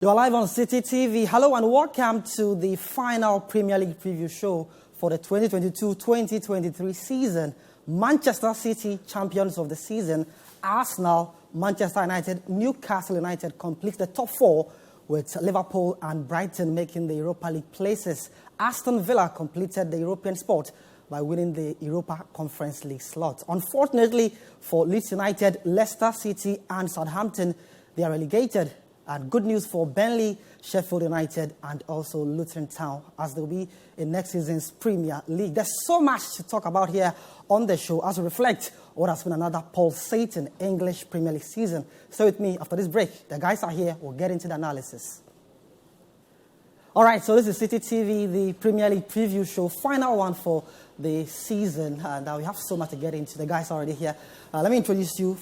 You're live on Citi TV. Hello and welcome to the final Premier League preview show for the 2022-2023 season. Manchester City, champions of the season. Arsenal, Manchester United, Newcastle United complete the top four with Liverpool and Brighton making the Europa League places. Aston Villa completed the European spot by winning the Europa Conference League slot. Unfortunately for Leeds United, Leicester City and Southampton, they are relegated. And good news for Burnley, Sheffield United, and also Luton Town, as they'll be in next season's Premier League. There's so much to talk about here on the show as we reflect what has been another pulsating English Premier League season. Stay with me after this break. The guys are here. We'll get into the analysis. All right, so this is Citi TV, the Premier League preview show, final one for the season. And we have so much to get into. The guys are already here. Let me introduce you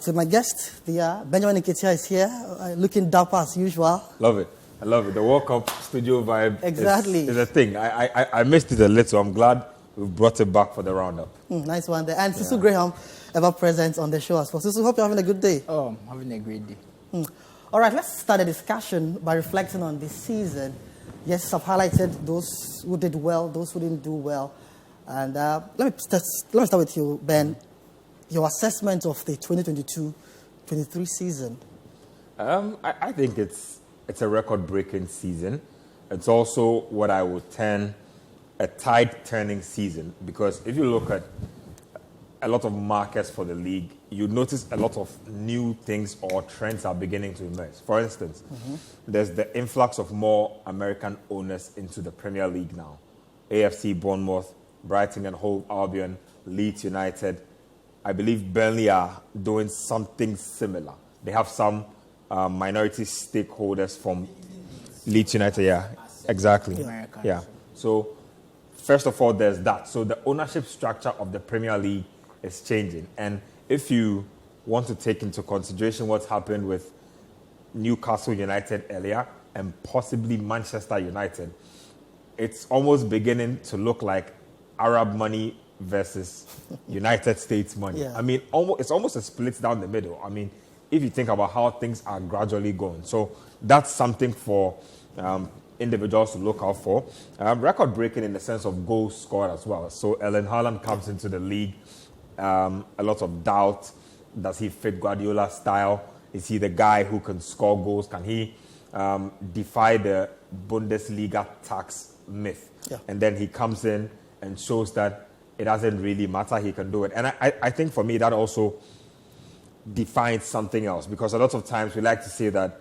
to my guest. Benjamin Nketiah is here, looking dapper as usual. Love it. I love it. The World Cup studio vibe is a thing. I missed it a little. I'm glad we've brought it back for the roundup. Nice one there. And Susu Graham, ever present on the show as well. Susu, hope you're having a good day. Oh, I'm having a great day. All right, let's start the discussion by reflecting on this season. Yes, I've highlighted those who did well, those who didn't do well. And let me start with you, Ben. Your assessment of the 2022-23 season? I think it's a record-breaking season. It's also what I would term a tide-turning season, because if you look at a lot of markets for the league, you notice a lot of new things or trends are beginning to emerge. For instance, there's the influx of more American owners into the Premier League now. AFC, Bournemouth, Brighton and Hove Albion, Leeds United. I believe Burnley are doing something similar. They have some minority stakeholders from Leeds United. Yeah, exactly. Yeah. So, first of all, there's that. So, the ownership structure of the Premier League is changing. And if you want to take into consideration what's happened with Newcastle United earlier and possibly Manchester United, it's almost beginning to look like Arab money versus United States money. Yeah. I mean, it's almost a split down the middle. I mean, if you think about how things are gradually going. So that's something for individuals to look out for. Record-breaking in the sense of goals scored as well. So Erling Haaland comes into the league. A lot of doubt. Does he fit Guardiola's style? Is he the guy who can score goals? Can he defy the Bundesliga tax myth? Yeah. And then he comes in and shows that it doesn't really matter, he can do it. And I think for me that also defines something else, because a lot of times we like to say that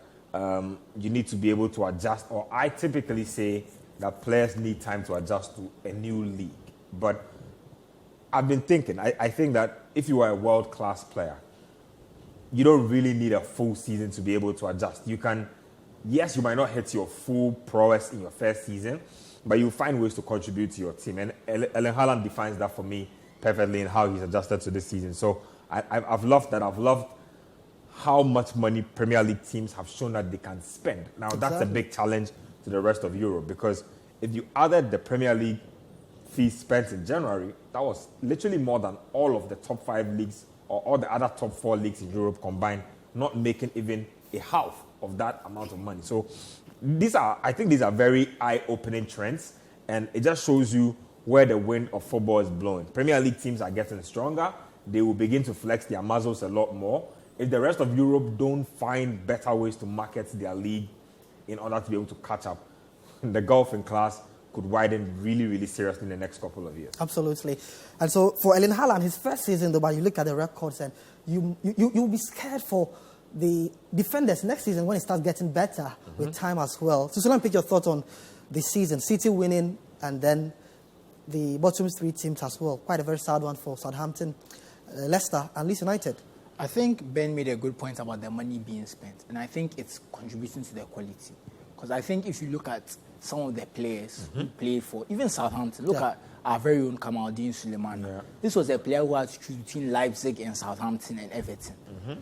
you need to be able to adjust, or I typically say that players need time to adjust to a new league. But I've been thinking, I think that if you are a world-class player, you don't really need a full season to be able to adjust. You can, yes, you might not hit your full prowess in your first season, but you find ways to contribute to your team. And Erling Haaland defines that for me perfectly in how he's adjusted to this season. So I've loved that. I've loved how much money Premier League teams have shown that they can spend. Now, That's a big challenge to the rest of Europe, because if you added the Premier League fees spent in January, that was literally more than all of the top 5 leagues or all the other top 4 leagues in Europe combined, not making even a half of that amount of money. So I think these are very eye-opening trends, and it just shows you where the wind of football is blowing. Premier League teams are getting stronger. They will begin to flex their muscles a lot more. If the rest of Europe don't find better ways to market their league in order to be able to catch up, the gulf in class could widen really, really seriously in the next couple of years. Absolutely. And so for Erling Haaland, his first season, though, but you look at the records and you'll be scared for the defenders next season when it starts getting better with time as well. So let me pick your thoughts on the season. City winning and then the bottom 3 teams as well. Quite a very sad one for Southampton, Leicester and Leeds United. I think Ben made a good point about the money being spent, and I think it's contributing to the quality. Because I think if you look at some of the players who played for, even Southampton, look at our very own Kamaldeen Suleiman. Yeah. This was a player who had to choose between Leipzig and Southampton and Everton.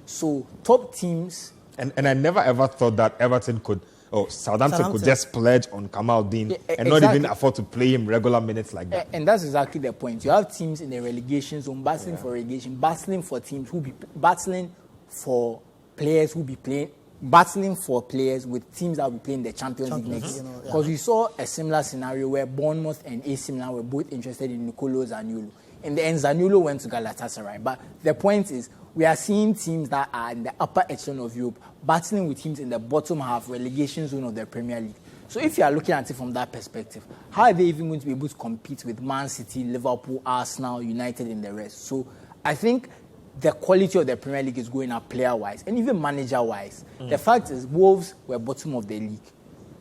So top teams. And I never ever thought that Southampton could just pledge on Kamaldeen and not even afford to play him regular minutes like that. And that's exactly the point. You have teams in the relegation zone battling for relegation, battling for teams who be battling for players who be playing battling for players with teams that will be playing the Champions League next year. Because we saw a similar scenario where Bournemouth and AC Milan were both interested in Nicolo Zaniolo. In the end, Zaniolo went to Galatasaray. But the point is, we are seeing teams that are in the upper echelon of Europe battling with teams in the bottom half, relegation zone of the Premier League. So if you are looking at it from that perspective, how are they even going to be able to compete with Man City, Liverpool, Arsenal, United, and the rest? So I think the quality of the Premier League is going up player-wise and even manager-wise. The fact is, Wolves were bottom of the league.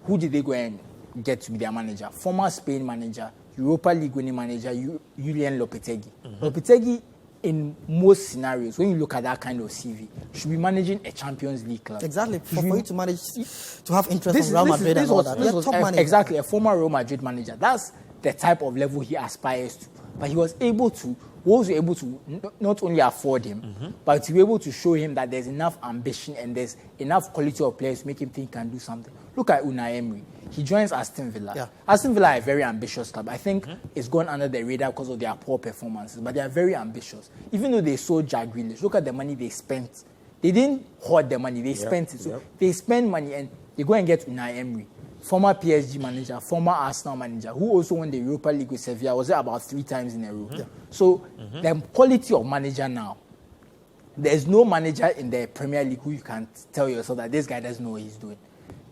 Who did they go and get to be their manager? Former Spain manager, Europa League winning manager, Julian Lopetegui. Lopetegui, in most scenarios, when you look at that kind of CV, should be managing a Champions League club. Exactly. For you to manage, to have interest in Real Madrid and all that. Exactly, a former Real Madrid manager. That's the type of level he aspires to. But he was able to, Wolves were able to not only afford him, but to be able to show him that there's enough ambition and there's enough quality of players to make him think he can do something. Look at Unai Emery. He joins Aston Villa. Yeah. Aston Villa are a very ambitious club. I think it's gone under the radar because of their poor performances, but they are very ambitious. Even though they sold Jack Grealish, look at the money they spent. They didn't hoard the money, they spent it. So they spend money and they go and get Unai Emery, former PSG manager, former Arsenal manager, who also won the Europa League with Sevilla, was there about 3 times in a row. So the quality of manager now, there's no manager in the Premier League who you can tell yourself that this guy doesn't know what he's doing.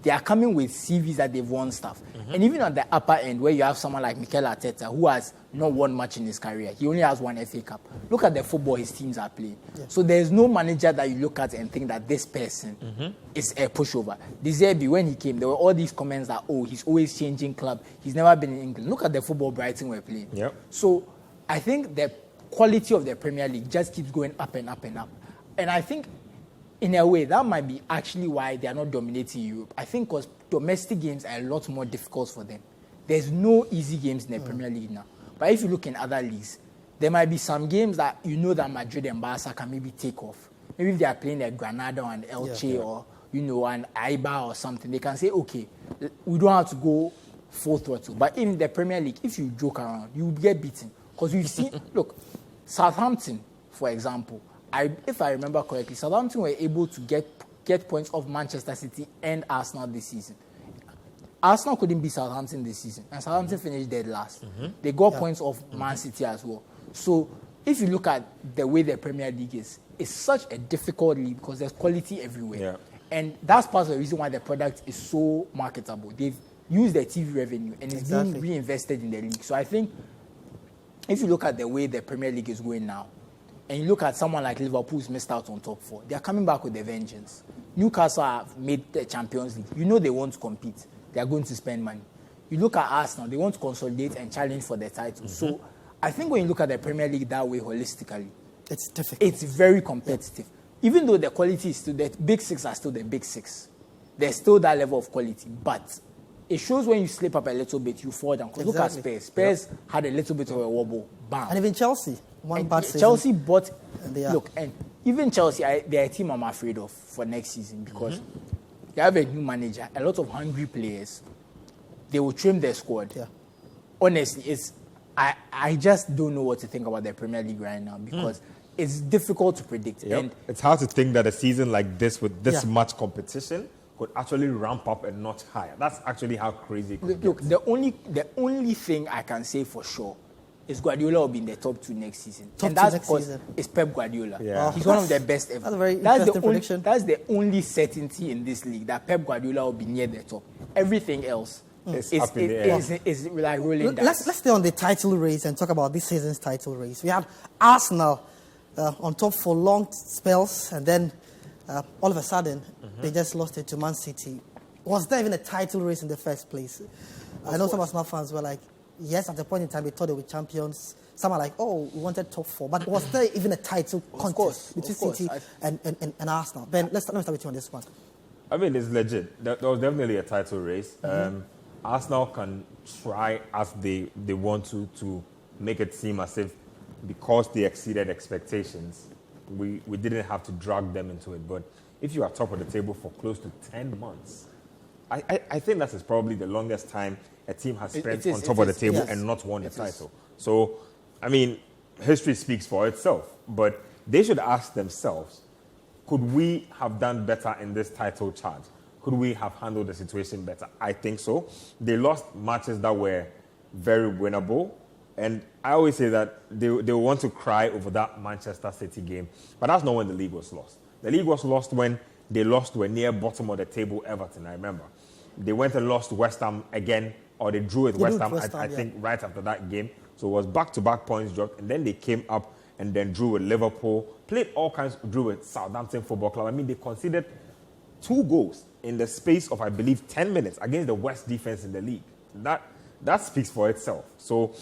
They are coming with CVs that they've won stuff. And even at the upper end, where you have someone like Mikel Arteta, who has not won much in his career, he only has 1 FA Cup. Look at the football his teams are playing. So there's no manager that you look at and think that this person is a pushover. De Zerbi, when he came, there were all these comments that, oh, he's always changing club. He's never been in England. Look at the football Brighton were playing. So I think the quality of the Premier League just keeps going up and up and up. And I think, in a way, that might be actually why they are not dominating Europe. I think because domestic games are a lot more difficult for them. There's no easy games in the Premier League now. But if you look in other leagues, there might be some games that you know that Madrid and Barca can maybe take off. Maybe if they are playing at Granada and Elche or, an Aiba or something, they can say, okay, we don't have to go full throttle. But in the Premier League, if you joke around, you will get beaten. Because we've seen, look, Southampton, for example, if I remember correctly, Southampton were able to get points off Manchester City and Arsenal this season. Arsenal couldn't beat Southampton this season, and Southampton finished dead last. They got points off Man City as well. So if you look at the way the Premier League is, it's such a difficult league because there's quality everywhere. And that's part of the reason why the product is so marketable. They've used their TV revenue, and it's being reinvested in the league. So I think if you look at the way the Premier League is going now, and you look at someone like Liverpool who's missed out on top 4, they are coming back with a vengeance. Newcastle have made the Champions League. You know they want to compete. They are going to spend money. You look at Arsenal, they want to consolidate and challenge for the title. So I think when you look at the Premier League that way holistically, it's difficult. It's very competitive. Even though the quality is still, the big 6 are still the big 6. There's still that level of quality. But it shows when you slip up a little bit, you fall down. Because look at Spurs. Spurs had a little bit of a wobble. Bam. And even Chelsea. Chelsea bought. Look, and even Chelsea, they're a team I'm afraid of for next season because they have a new manager, a lot of hungry players. They will trim their squad. Honestly, I just don't know what to think about the Premier League right now because it's difficult to predict. And it's hard to think that a season like this with this much competition could actually ramp up a notch higher. That's actually how crazy it could Look, the only thing I can say for sure is Guardiola will be in the top 2 next season. And that's because it's Pep Guardiola. He's one of the best ever. That's a very interesting prediction. That's the only certainty in this league, that Pep Guardiola will be near the top. Everything else is like rolling dice. Let's stay on the title race and talk about this season's title race. We had Arsenal on top for long spells, and then all of a sudden, they just lost it to Man City. Was there even a title race in the first place? I know some Arsenal fans were like, yes, at the point in time, they thought they were champions. Some are like, oh, we wanted top 4. But was there even a title contest between City and Arsenal? Ben, let me start with you on this one. I mean, it's legit. There was definitely a title race. Arsenal can try as they want to make it seem as if because they exceeded expectations, we didn't have to drag them into it. But if you are top of the table for close to 10 months, I think that is probably the longest time a team has spent on top of the table and not won the title. So, I mean, history speaks for itself. But they should ask themselves, could we have done better in this title charge? Could we have handled the situation better? I think so. They lost matches that were very winnable. And I always say that they want to cry over that Manchester City game. But that's not when the league was lost. The league was lost when they lost to a near bottom of the table Everton, I remember. They went and lost West Ham again, or they drew with West Ham, I think, right after that game. So it was back-to-back points dropped. And then they came up and then drew with Liverpool, played all kinds, drew with Southampton Football Club. I mean, they conceded 2 goals in the space of, I believe, 10 minutes against the worst defense in the league. That speaks for itself. So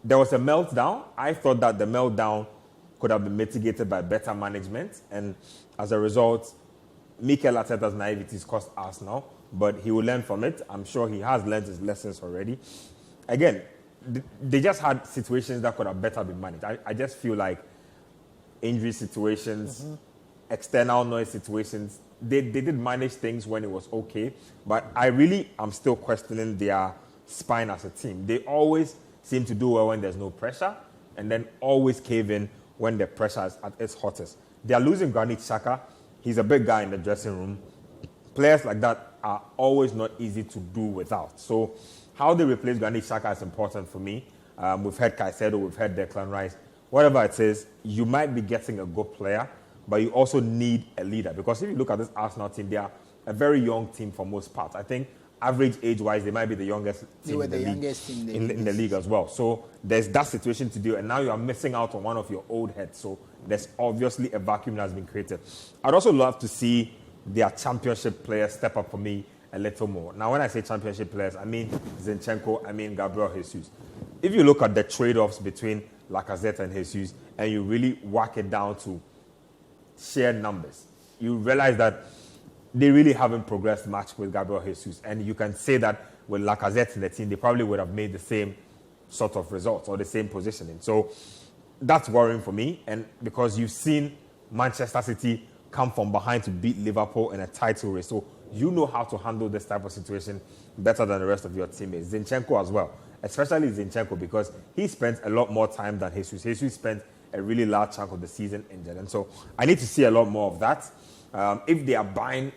there was a meltdown. I thought that the meltdown could have been mitigated by better management. And as a result, Mikel Arteta's naivety cost Arsenal, but he will learn from it. I'm sure he has learned his lessons already. Again, they just had situations that could have better been managed. I just feel like injury situations, external noise situations, they did manage things when it was okay, but I really am still questioning their spine as a team. They always seem to do well when there's no pressure, and then always cave in when the pressure is at its hottest. They are losing Granit Xhaka. He's a big guy in the dressing room. Players like that are always not easy to do without. So how they replace Granit Xhaka is important for me. We've heard Caicedo, we've heard Declan Rice. Whatever it is, you might be getting a good player, but you also need a leader. Because if you look at this Arsenal team, they are a very young team for most parts. I think average age-wise, they might be the youngest team in the league as well. So there's that situation to deal, and now you are missing out on one of your old heads. So there's obviously a vacuum that has been created. I'd also love to see their championship players step up for me a little more. Now, when I say championship players, I mean Zinchenko, I mean Gabriel Jesus. If you look at the trade-offs between Lacazette and Jesus, and you really whack it down to sheer numbers, you realize that they really haven't progressed much with Gabriel Jesus. And you can say that with Lacazette in the team, they probably would have made the same sort of results or the same positioning. So that's worrying for me. And because you've seen Manchester City come from behind to beat Liverpool in a title race. So you know how to handle this type of situation better than the rest of your teammates. Zinchenko as well, especially Zinchenko, because he spent a lot more time than Jesus. Jesus spent a really large chunk of the season injured. And so I need to see a lot more of that. If they are buying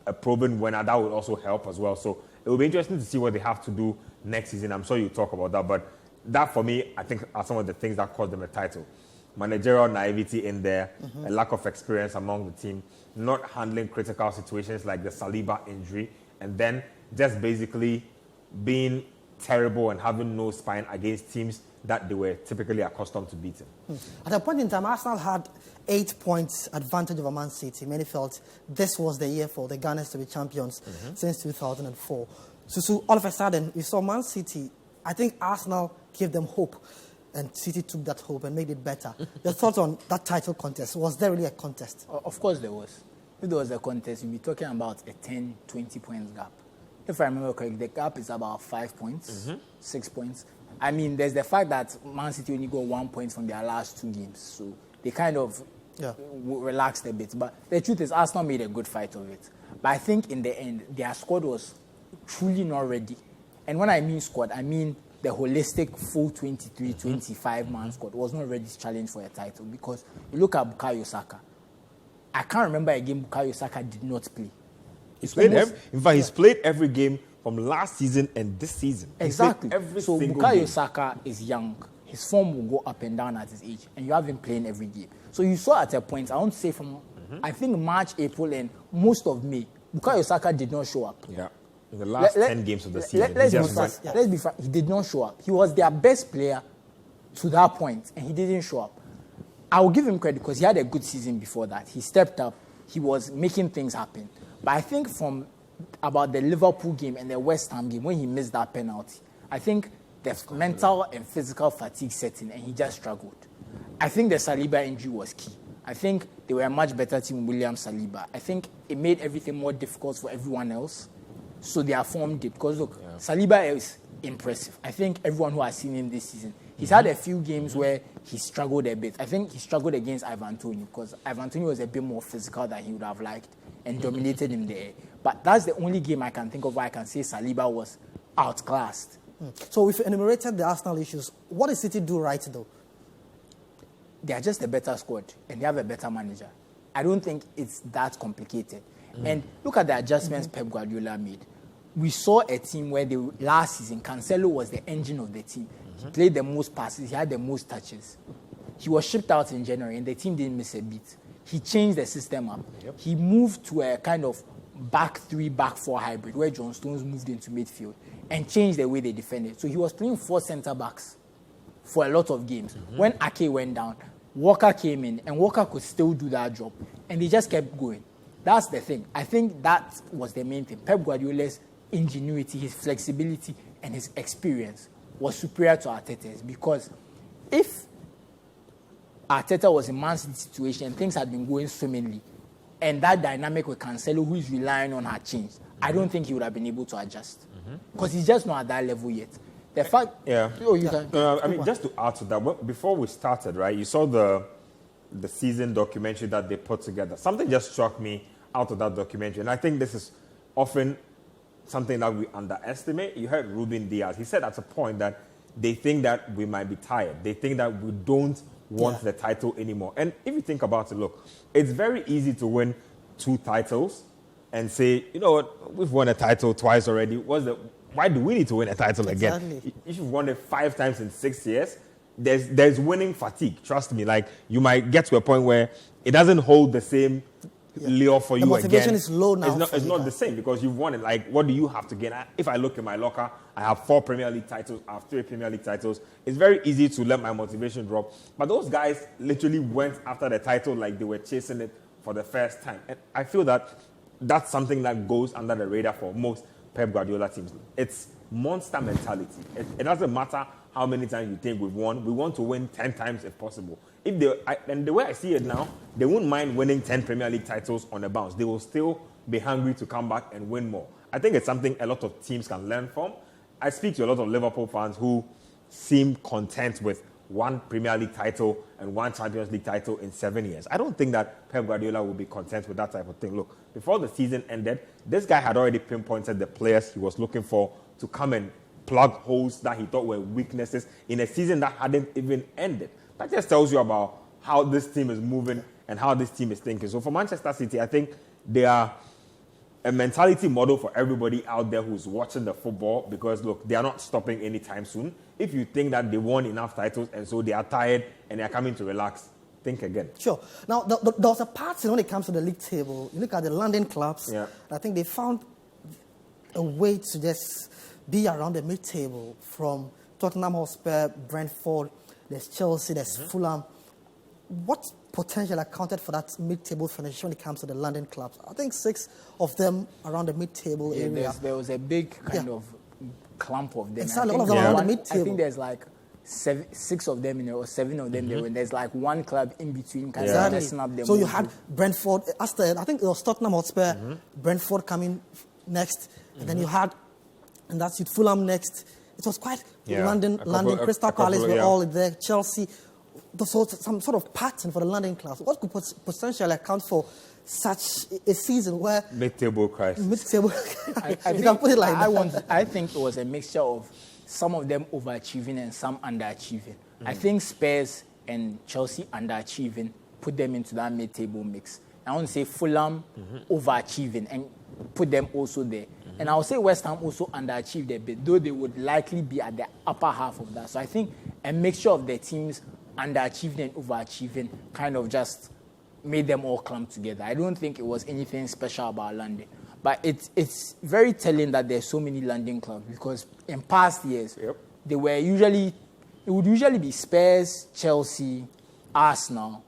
a proven winner, that would also help as well. So it will be interesting to see what they have to do next season. I'm sure you'll talk about that. But that, for me, I think are some of the things that cost them a title. Managerial naivety in there, a lack of experience among the team, not handling critical situations like the Saliba injury, and then just basically being terrible and having no spine against teams that they were typically accustomed to beating. At a point in time, Arsenal had 8 points advantage over Man City. Many felt this was the year for the Gunners to be champions since 2004. So all of a sudden, we saw Man City. I think Arsenal gave them hope, and City took that hope and made it better. Your thoughts on that title contest? Was there really a contest? Of course there was. If there was a contest, we'd be talking about a 10, 20 points gap. If I remember correctly, the gap is about 5 points, 6 points. I mean, there's the fact that Man City only got 1 point from their last 2 games. So they kind of relaxed a bit. But the truth is, Arsenal made a good fight of it. But I think in the end, their squad was truly not ready. And when I mean squad, I mean the holistic full 23, 25-man squad was not ready to challenge for a title. Because you look at Bukayo Saka. I can't remember a game Bukayo Saka did not play. He's played every game from last season and this season. Exactly. So Bukayo Saka is young. His form will go up and down at his age. And you have him playing every game. So you saw at a point, I want to say from, I think March, April, and most of May, Bukayo Saka did not show up. Yeah. In the last 10 games of the season. Let's be frank. He did not show up. He was their best player to that point, and he didn't show up. I will give him credit because he had a good season before that. He stepped up. He was making things happen. But I think from about the Liverpool game and the West Ham game, when he missed that penalty, I think the mental and physical fatigue set in, and he just struggled. I think the Saliba injury was key. I think they were a much better team with William Saliba. I think it made everything more difficult for everyone else. So their form dipped. Because look, Saliba is impressive. I think everyone who has seen him this season, he's had a few games where he struggled a bit. I think he struggled against Ivan Toney because Ivan Toney was a bit more physical than he would have liked and dominated in the air. But that's the only game I can think of where I can say Saliba was outclassed. So we've enumerated the Arsenal issues. What does City do right, though? They are just a better squad and they have a better manager. I don't think it's that complicated. And look at the adjustments Pep Guardiola made. We saw a team where last season, Cancelo was the engine of the team. He played the most passes, he had the most touches. He was shipped out in January, and the team didn't miss a beat. He changed the system up. Yep. He moved to a kind of back 3, back 4 hybrid, where John Stones moved into midfield and changed the way they defended. So he was playing 4 centre-backs for a lot of games. When Ake went down, Walker came in, and Walker could still do that job. And they just kept going. That's the thing. I think that was the main thing. Pep Guardiola's ingenuity, his flexibility, and his experience was superior to Arteta's, because if Arteta was in Man City situation and things had been going swimmingly, and that dynamic with Cancelo, who is relying on, had changed, I don't think he would have been able to adjust, because he's just not at that level yet. The fact, I mean, just to add to that, before we started, right, you saw the season documentary that they put together. Something just struck me out of that documentary, and I think this is often something that we underestimate. You heard Ruben Diaz. He said at a point that they think that we might be tired. They think that we don't want the title anymore. And if you think about it, look, it's very easy to win 2 titles and say, you know what, we've won a title twice already. Why do we need to win a title again? If you've won it 5 times in 6 years, there's winning fatigue. Trust me. Like, you might get to a point where it doesn't hold the same lure for you again. The motivation is low now. It's not the same, because you've won it. Like, what do you have to gain? If I look in my locker, I have 4 Premier League titles, I have 3 Premier League titles. It's very easy to let my motivation drop. But those guys literally went after the title like they were chasing it for the first time. And I feel that that's something that goes under the radar for most Pep Guardiola teams. It's monster mentality. It doesn't matter how many times you think we've won. We want to win 10 times if possible. And the way I see it now, they won't mind winning 10 Premier League titles on a bounce. They will still be hungry to come back and win more. I think it's something a lot of teams can learn from. I speak to a lot of Liverpool fans who seem content with 1 Premier League title and 1 Champions League title in 7 years. I don't think that Pep Guardiola will be content with that type of thing. Look, before the season ended, this guy had already pinpointed the players he was looking for to come and plug holes that he thought were weaknesses in a season that hadn't even ended. That just tells you about how this team is moving and how this team is thinking. So for Manchester City, I think they are a mentality model for everybody out there who's watching the football, because, look, they are not stopping anytime soon. If you think that they won enough titles and so they are tired and they are coming to relax, think again. Sure. Now, there's a pattern when it comes to the league table. You look at the London clubs, I think they found a way to just be around the mid-table, from Tottenham Hotspur, Brentford, there's Chelsea, there's Fulham. What potential accounted for that mid-table finish when it comes to the London clubs? I think 6 of them around the mid-table area. There was a big kind of clump of them. Exactly, all of them around the mid-table. I think there's like 6 of them, or 7 of them there, and there's like 1 club in between. Exactly. So you had Brentford, I think it was Tottenham Hotspur, Brentford coming next, and then you had, and that's it, Fulham next. It was quite London, Crystal Palace were all there, Chelsea. So some sort of pattern for the London clubs. What could potentially account for such a season where mid-table crisis? Mid-table, you can put it like that. I think it was a mixture of some of them overachieving and some underachieving. I think Spurs and Chelsea underachieving put them into that mid-table mix. I want to say Fulham overachieving and put them also there. And I would say West Ham also underachieved a bit, though they would likely be at the upper half of that. So I think a mixture of the teams underachieving and overachieving kind of just made them all clump together. I don't think it was anything special about London. But it's very telling that there's so many London clubs, because in past years, it would usually be Spurs, Chelsea, Arsenal.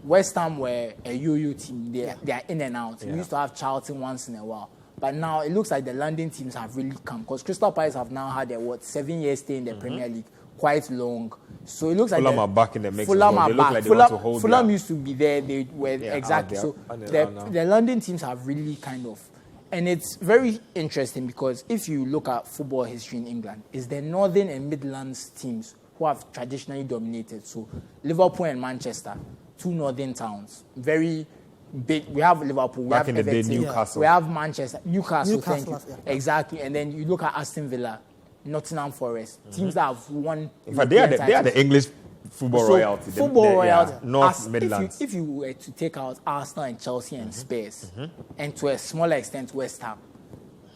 West Ham were a yo-yo team. They are in and out. We used to have Charlton once in a while. But now it looks like the London teams have really come, because Crystal Palace have now had their 7-year stay in the Premier League, quite long. So it looks like Fulham are back in the mix. Fulham are back. Like they want to hold Fulham used to be there. They were exactly. So the London teams have really kind of, and it's very interesting, because if you look at football history in England, it's the Northern and Midlands teams who have traditionally dominated. So Liverpool and Manchester, 2 northern towns, very big. We have Liverpool, we back have in the Everton, day, Newcastle. we have Manchester, Newcastle. Thank you. Exactly. And then you look at Aston Villa, Nottingham Forest, teams that have won. But they are the English football royalty. Football royalty. North Midlands. If you were to take out Arsenal and Chelsea and Spurs, and to a smaller extent West Ham,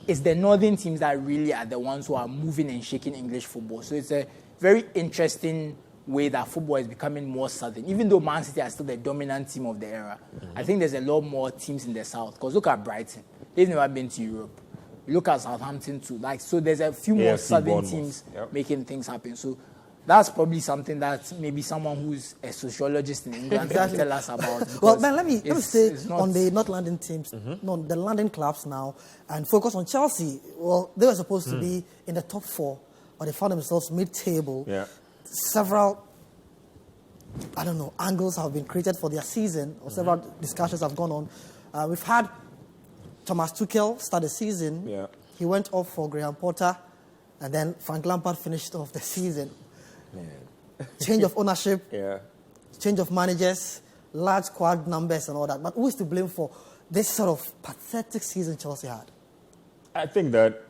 it's the northern teams that really are the ones who are moving and shaking English football. So it's a very interesting way that football is becoming more southern. Even though Man City are still the dominant team of the era, I think there's a lot more teams in the south. Because look at Brighton. They've never been to Europe. Look at Southampton too. So there's a few more southern teams making things happen. So that's probably something that maybe someone who's a sociologist in England can tell us about. Well, man, let me stay on the North London teams, no, the London clubs now, and focus on Chelsea. Well, they were supposed to be in the top 4, but they found themselves mid-table. Yeah. Several, angles have been created for their season, or several discussions have gone on. We've had Thomas Tuchel start the season. Yeah. He went off for Graham Potter, and then Frank Lampard finished off the season. Change of ownership, change of managers, large squad numbers and all that. But who is to blame for this sort of pathetic season Chelsea had? I think that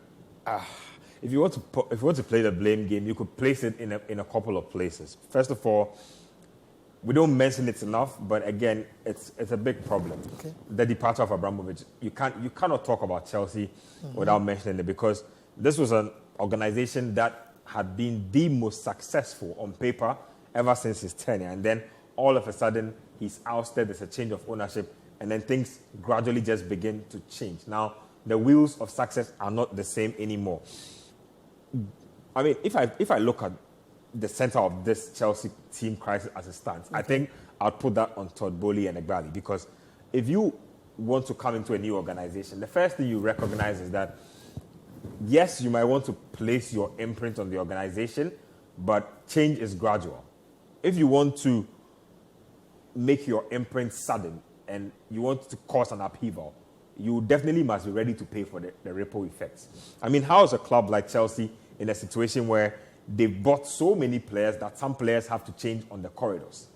if you want to play the blame game, you could place it in a couple of places. First of all, we don't mention it enough, but again, it's a big problem. Okay. The departure of Abramovich. You cannot talk about Chelsea without mentioning it, because this was an organization that had been the most successful on paper ever since his tenure. And then all of a sudden, he's ousted, there's a change of ownership, and then things gradually just begin to change. Now, the wheels of success are not the same anymore. I mean, if I look at the center of this Chelsea team crisis as it stands, I think I'd put that on Todd Bowley and Egbali, because if you want to come into a new organization, the first thing you recognize is that yes, you might want to place your imprint on the organization, but change is gradual. If you want to make your imprint sudden and you want to cause an upheaval, you definitely must be ready to pay for the ripple effects. I mean, how is a club like Chelsea in a situation where they've bought so many players that some players have to change on the corridors?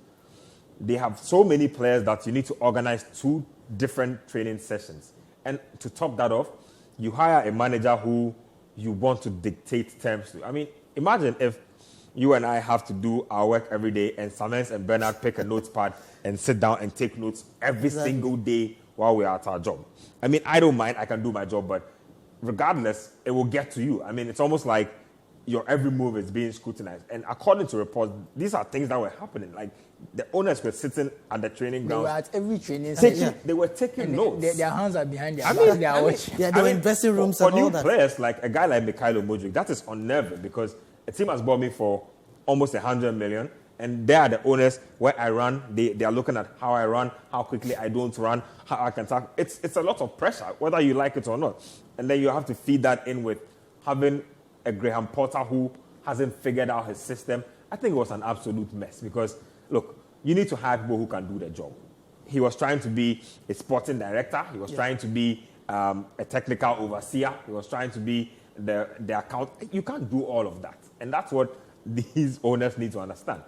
They have so many players that you need to organize 2 different training sessions. And to top that off, you hire a manager who you want to dictate terms to. I mean, imagine if you and I have to do our work every day and Samens and Bernard pick a notepad and sit down and take notes every single day while we're at our job. I mean, I don't mind, I can do my job, but regardless, it will get to you. I mean, it's almost like your every move is being scrutinized. And according to reports, these are things that were happening. Like, the owners were sitting at the training ground. They were at every training session. They were taking notes. Their hands are behind their back. They were in dressing rooms and all that. For new players, like a guy like Mikhailo Mudryk, that is unnerving, because a team has bought me for almost 100 million, and they are the owners. Where I run, they are looking at how I run, how quickly I don't run, how I can tackle. It's a lot of pressure, whether you like it or not. And then you have to feed that in with having a Graham Potter who hasn't figured out his system. I think it was an absolute mess, because, look, you need to hire people who can do the job. He was trying to be a sporting director. He was trying to be a technical overseer. He was trying to be the account. You can't do all of that. And that's what these owners need to understand.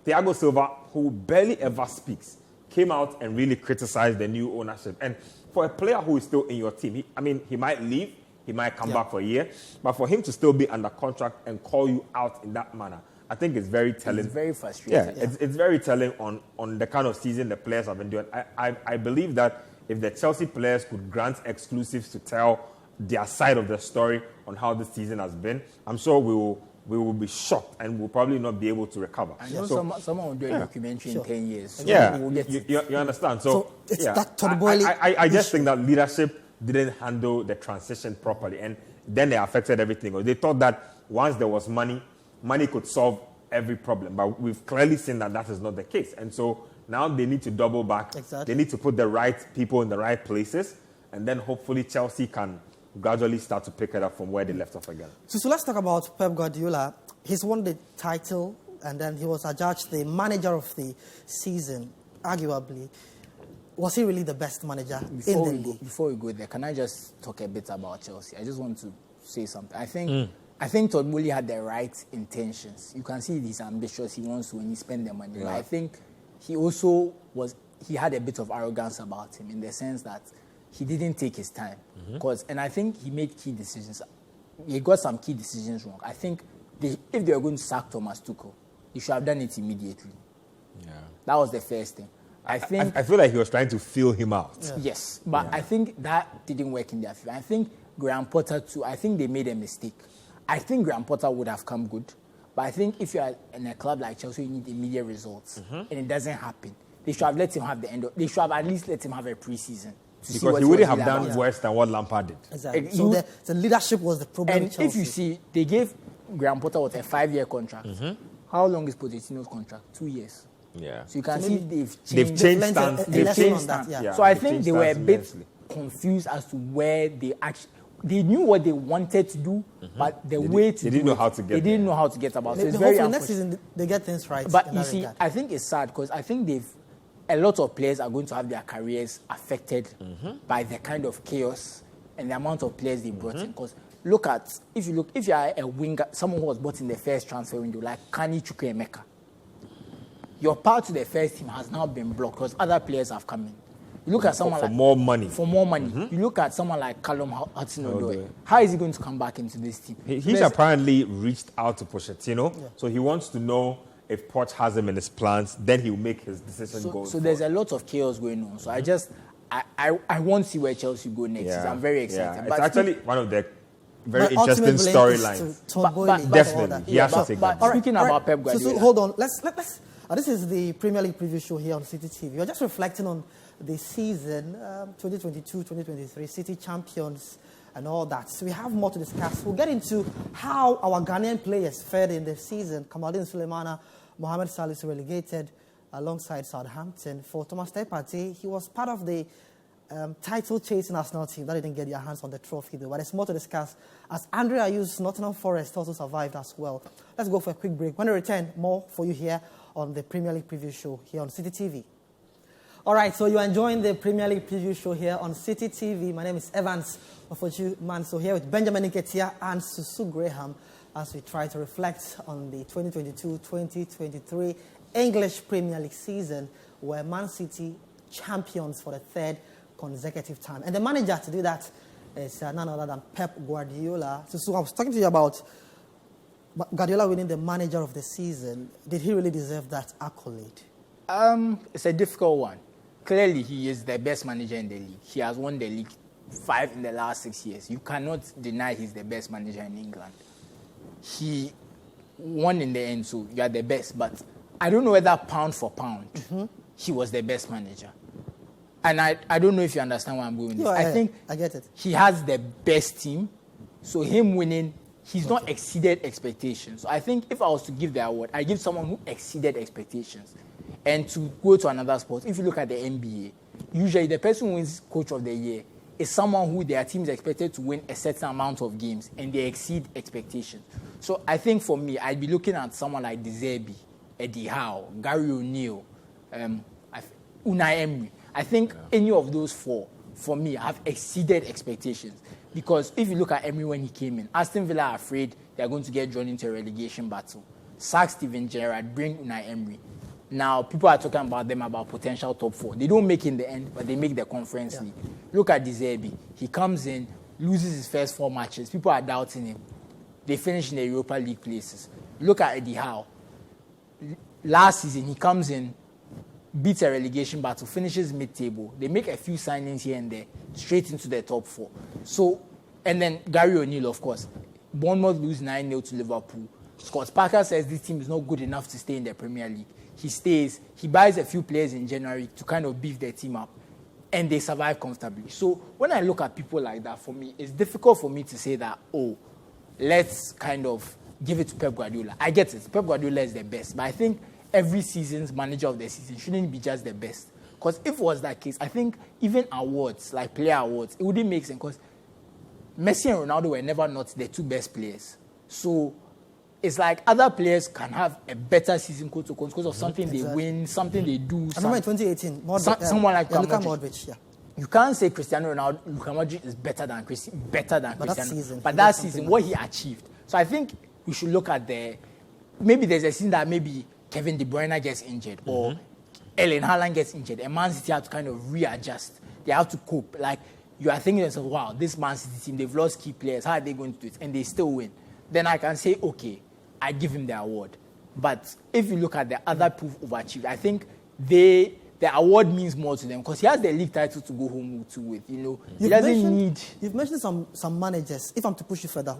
Thiago Silva, who barely ever speaks, came out and really criticized the new ownership. And for a player who is still in your team, he might leave, he might come back for a year, but for him to still be under contract and call you out in that manner, I think it's very telling. It's very frustrating. Yeah, it's very telling on the kind of season the players have been doing. I believe that if the Chelsea players could grant exclusives to tell their side of the story on how this season has been, I'm sure we will be shocked and we'll probably not be able to recover. I know someone will do a documentary in 10 years. So you understand. So it's that Todd Bowley. I just think that leadership didn't handle the transition properly, and then they affected everything. They thought that once there was money could solve every problem, but we've clearly seen that is not the case. And so now they need to double back. Exactly. They need to put the right people in the right places, and then hopefully Chelsea can gradually start to pick it up from where they left off again. So let's talk about Pep Guardiola. He's won the title, and then he was adjudged the manager of the season, arguably. Was he really the best manager in the league? Before we go there, can I just talk a bit about Chelsea? I just want to say something. I think Todd Bowley had the right intentions. You can see he's ambitious. He wants to when he spend the money. Yeah. I think he also had a bit of arrogance about him in the sense that he didn't take his time. And I think he made key decisions. He got some key decisions wrong. I think if they were going to sack Thomas Tuchel, He should have done it immediately. Yeah. That was the first thing. I feel like he was trying to feel him out. Yeah. Yes, but I think that didn't work in their favor. I think Graham Potter too, I think they made a mistake. I think Graham Potter would have come good. But I think if you are in a club like Chelsea, you need immediate results. And it doesn't happen. They should have let him have the end. They should have at least let him have a preseason. Because he wouldn't have done worse than what Lampard did. Exactly. So the leadership was the problem. And if you see, they gave Graham Potter a 5-year contract. How long is Pochettino's contract? 2 years. Yeah. So you can see They've changed stance. They've changed stance. Yeah. So I think they were a bit confused as to where they actually. They knew what they wanted to do, but the way to they didn't know how to get. They didn't know how to get about. So it's very very next season they get things right. But you see, I think it's sad because I think a lot of players are going to have their careers affected by the kind of chaos and the amount of players they brought in. Because if you are a winger, someone who was bought in the first transfer window, like Kani Chukwuemeka, your path to the first team has now been blocked because other players have come in. You look at someone for more money. For more money. You look at someone like Callum Hudson-Odoi. How is he going to come back into this team? He's apparently reached out to Pochettino, so he wants to know if Poch has him in his plans. Then he'll make his decision going. So there's a lot of chaos going on. So I want to see where Chelsea go next. Yeah. I'm very excited. Yeah. But it's actually one of the very interesting storylines. Definitely, he has to take that. Speaking about Pep Guardiola. So hold on. Let's this is the Premier League preview show here on City TV. You're just reflecting on the season 2022-2023, City champions and all that. So we have more to discuss. We'll get into how our Ghanaian players fared in the season. Kamaldeen Sulemana, Mohamed Salisu relegated alongside Southampton. For Thomas Partey, he was part of the title-chasing Arsenal team that didn't get their hands on the trophy, though. But there's more to discuss as Andre Ayew's Nottingham Forest also survived as well. Let's go for a quick break. When we return, more for you here on the Premier League preview show here on City TV. All right, so you're enjoying the Premier League preview show here on City TV. My name is Evans Ofoju Manso here with Benjamin Nketia and Susu Graham as we try to reflect on the 2022-2023 English Premier League season where Man City champions for the third consecutive time. And the manager to do that is none other than Pep Guardiola. Susu, I was talking to you about Guardiola winning the manager of the season. Did he really deserve that accolade? It's a difficult one. Clearly, he is the best manager in the league. He has won the league 5 in the last 6 years. You cannot deny he's the best manager in England. He won in the end, so you are the best. But I don't know whether pound for pound, he was the best manager. And I don't know if you understand where I'm going with this. I think I get it. He has the best team, so him winning, he's not exceeded expectations. So I think if I was to give the award, I give someone who exceeded expectations. And to go to another sport, if you look at the NBA, usually the person who wins Coach of the Year is someone who their team is expected to win a certain amount of games and they exceed expectations. So I think for me, I'd be looking at someone like De Zerbi, Eddie Howe, Gary O'Neill, Unai Emery. I think any of those four, for me, have exceeded expectations. Because if you look at Emery when he came in, Aston Villa are afraid they're going to get drawn into a relegation battle. Sack Steven Gerrard, bring Unai Emery. Now, people are talking about them about potential top 4. They don't make it in the end, but they make the Conference League. Look at De Zerbi. He comes in, loses his first 4 matches. People are doubting him. They finish in the Europa League places. Look at Eddie Howe. Last season, he comes in, beats a relegation battle, finishes mid-table. They make a few signings here and there, straight into the top 4. So, and then Gary O'Neill, of course. Bournemouth lose 9-0 to Liverpool. Scott Parker says this team is not good enough to stay in the Premier League. He stays, he buys a few players in January to kind of beef their team up, and they survive comfortably. So when I look at people like that, for me, it's difficult for me to say that, let's kind of give it to Pep Guardiola. I get it. Pep Guardiola is the best, but I think every season's manager of the season shouldn't be just the best. Because if it was that case, I think even awards, like player awards, it wouldn't make sense because Messi and Ronaldo were never not the 2 best players. So it's like other players can have a better season because of something they win, something they do. I remember in 2018, someone like Luka Modric. You can't say Cristiano Ronaldo, Luka Modric is better than Cristiano. But that season, what he achieved. So I think we should look at maybe there's a season that maybe Kevin De Bruyne gets injured or Erling Haaland gets injured, and Man City have to kind of readjust. They have to cope. Like, you are thinking to yourself, wow, this Man City team, they've lost key players. How are they going to do it? And they still win. Then I can say, okay, I give him the award. But if you look at the other people who've achieved, I think the award means more to them because he has the league title to go home with. He doesn't need. You've mentioned some managers. If I'm to push you further,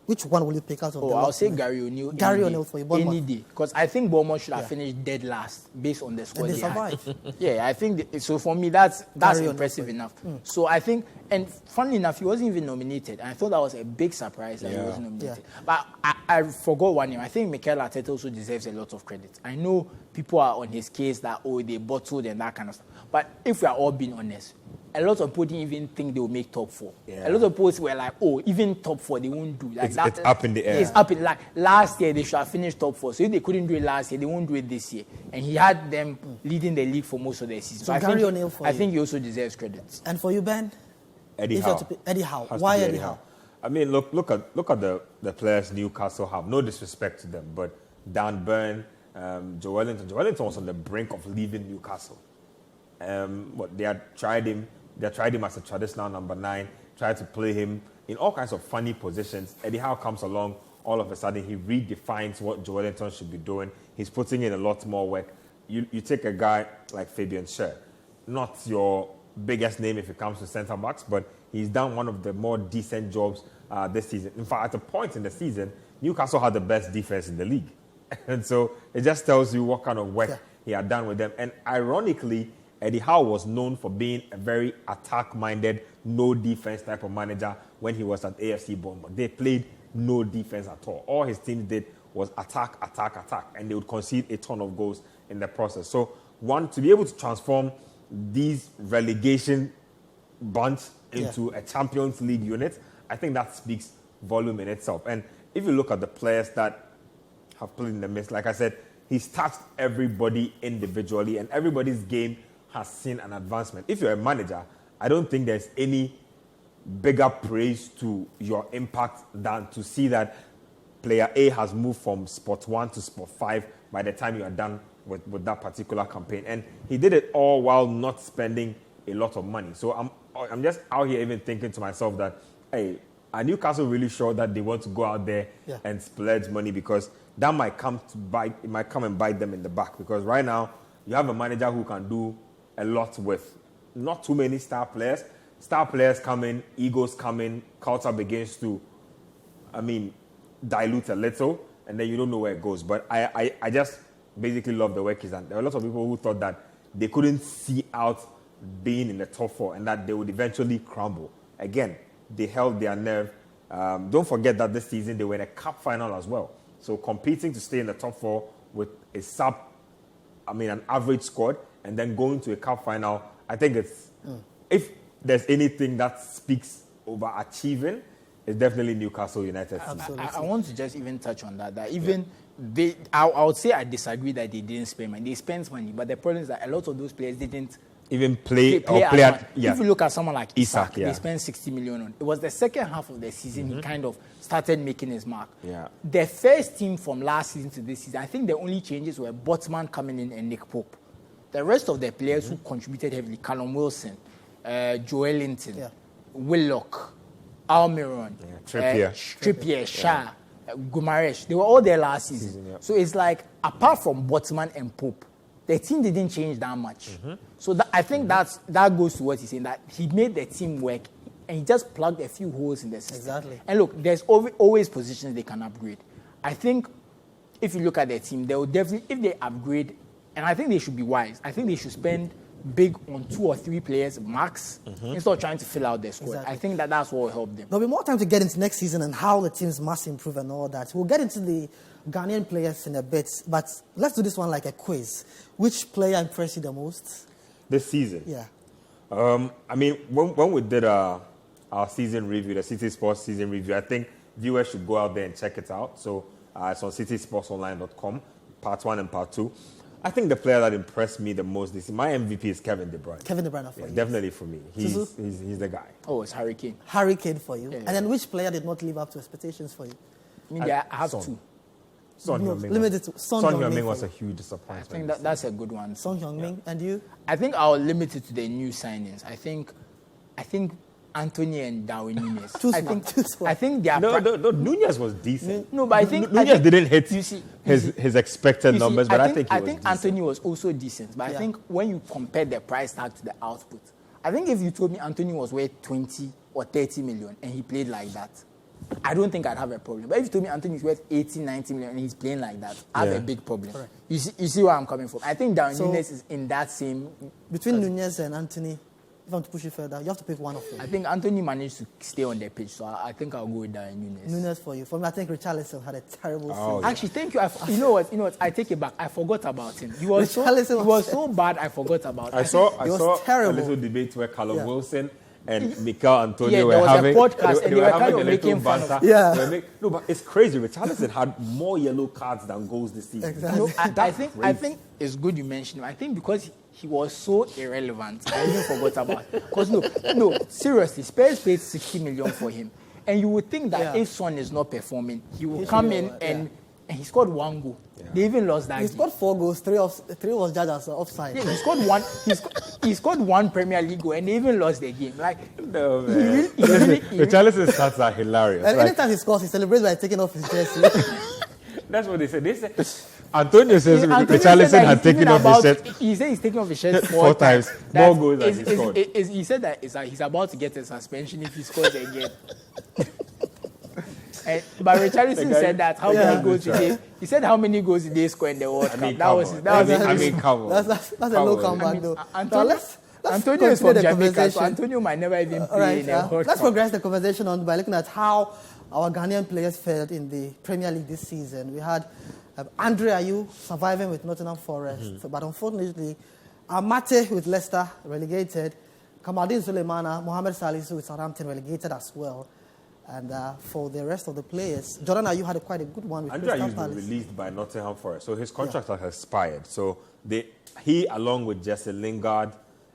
which one will you pick out of them? I'll say Gary O'Neill. Gary O'Neill for you, Bournemouth. Any day. Because I think Bournemouth should have finished dead last based on the squad and they survived. Yeah, I think so. For me, that's impressive enough. So I think, and funnily enough, he wasn't even nominated. And I thought that was a big surprise that he wasn't nominated. But I forgot one name. I think Mikel Arteta also deserves a lot of credit. I know people are on his case that they bottled and that kind of stuff. But if we are all being honest, a lot of people didn't even think they would make top 4. Yeah. A lot of people were like, even top 4, they won't do. Like it's up in the air. It's up in, like, last year, they should have finished top 4. So if they couldn't do it last year, they won't do it this year. And he had them leading the league for most of the season. So Gary O'Neill for you. I think he also deserves credit. And for you, Ben? Eddie Howe. Eddie Howe. Why Eddie Howe? I mean, look at the players Newcastle have. No disrespect to them, but Dan Burn, Joe Wellington. Joe Wellington was on the brink of leaving Newcastle. They had tried him. They tried him as a traditional number 9, tried to play him in all kinds of funny positions. Eddie Howe comes along, all of a sudden he redefines what Joe Wellington should be doing. He's putting in a lot more work. You take a guy like Fabian Schär, not your biggest name if it comes to centre backs, but he's done one of the more decent jobs this season. In fact, at a point in the season, Newcastle had the best defense in the league. And so it just tells you what kind of work he had done with them. And ironically, Eddie Howe was known for being a very attack-minded, no-defense type of manager when he was at AFC Bournemouth. They played no defense at all. All his teams did was attack, and they would concede a ton of goals in the process. So, to be able to transform these relegation bunch into a Champions League unit, I think that speaks volume in itself. And if you look at the players that have played in the midst, like I said, he's touched everybody individually, and everybody's game has seen an advancement. If you're a manager, I don't think there's any bigger praise to your impact than to see that player A has moved from spot 1 to spot 5 by the time you are done with that particular campaign. And he did it all while not spending a lot of money. So I'm just out here even thinking to myself that, hey, are Newcastle really sure that they want to go out there and splurge money? Because that might come and bite them in the back. Because right now, you have a manager who can do a lot with not too many star players. Star players come in, egos come in, culture begins to, dilute a little, and then you don't know where it goes. But I just basically love the work he's done. There are a lot of people who thought that they couldn't see out being in the top 4 and that they would eventually crumble. Again, they held their nerve. Don't forget that this season they were in a cup final as well. So competing to stay in the top 4 with an average squad, and then going to a cup final, I think it's, if there's anything that speaks over achieving, it's definitely Newcastle United. I want to just even touch on that even I would say I disagree that they didn't spend money. They spent money, but the problem is that a lot of those players didn't even play If you look at someone like Isak, they spent 60 million on. It was the second half of the season he kind of started making his mark. Yeah. The first team from last season to this season, I think the only changes were Botman coming in and Nick Pope. The rest of the players who contributed heavily, Callum Wilson, Joe Wellington, Willock, Almiron, Trippier, Shah, Gumaresh, they were all there last season. So it's like, apart from Botman and Pope, the team didn't change that much. So I think that goes to what he's saying, that he made the team work and he just plugged a few holes in the system. Exactly. And look, there's always positions they can upgrade. I think if you look at their team, they will definitely, if they upgrade, and I think they should be wise, I think they should spend big on 2 or 3 players max instead of trying to fill out their squad. Exactly. I think that's what will help them. There'll be more time to get into next season and how the teams must improve and all that. We'll get into the Ghanaian players in a bit, but let's do this one like a quiz. Which player impressed you the most? This season? Yeah. When we did our season review, the Citi Sports season review, I think viewers should go out there and check it out. So it's on citisportsonline.com, part 1 and part 2. I think the player that impressed me the most this season, my MVP is Kevin De Bruyne. Kevin De Bruyne for you. Definitely for me. He's the guy. Oh, it's Harry Kane. Harry Kane for you. Yeah. And then which player did not live up to expectations for you? I have Son. 2. Son Heung-min was a huge disappointment. I think that's a good one. Son Heung-min. And you? I think I'll limit it to the new signings. I think Anthony and Darwin Núñez. Too smart. I think they are. No, Núñez was decent. No, but I think Núñez didn't hit his expected numbers, but I think he was decent. Anthony was also decent. But I think when you compare the price tag to the output, I think if you told me Anthony was worth 20 or 30 million and he played like that, I don't think I'd have a problem. But if you told me Anthony is worth 80, 90 million and he's playing like that, I have a big problem. Correct. You see where I'm coming from. I think Darwin Núñez is in that same... Between Núñez and Anthony, if I want to push it further, you have to pick one of them. I think Anthony managed to stay on the pitch, so I think I'll go with Darwin Núñez. Núñez for you. For me, I think Richarlison had a terrible season. Yeah. Actually, thank you. You know what? I take it back. I forgot about him. He was so bad, I forgot about him. I saw a little debate where Callum Wilson and Mikel Antonio were having a podcast, and they were kind of making fun of. No, but it's crazy. Richarlison had more yellow cards than goals this season. Exactly. No, I think it's good you mentioned him. I think because he was so irrelevant, I even forgot about it. Because no, seriously, Spurs paid 60 million for him, and you would think that if Son is not performing, he will come in and he scored one goal. Yeah. They even lost that. He scored 4 goals. 3 was judged as offside. Yeah, he scored one. He scored one Premier League goal, and they even lost the game. Like, no, man. Richarlison's stats are hilarious. And anytime he scores, he celebrates by taking off his jersey. That's what they said. They said Antonio says Richarlison had taken off his shirt. He said he's taken off his shirt 4 times. More goals than he scored. He said that he's about to get a suspension if he scores again. But Richarlison said that how many goals did they? He said how many goals did they score in the World Cup? Come on. That's a low comeback though. Antonio is from Jamaica, so Antonio might never even play in the World Cup. Let's progress the conversation on by looking at how our Ghanaian players fared in the Premier League this season. We had Andre Ayew surviving with Nottingham Forest, but unfortunately, Amate with Leicester relegated, Kamaldeen Sulemana, Mohamed Salisu with Southampton relegated as well. And for the rest of the players, Jordan Ayew had quite a good one with Andre Ayew was released by Nottingham Forest, so his contract has expired. So he, along with Jesse Lingard,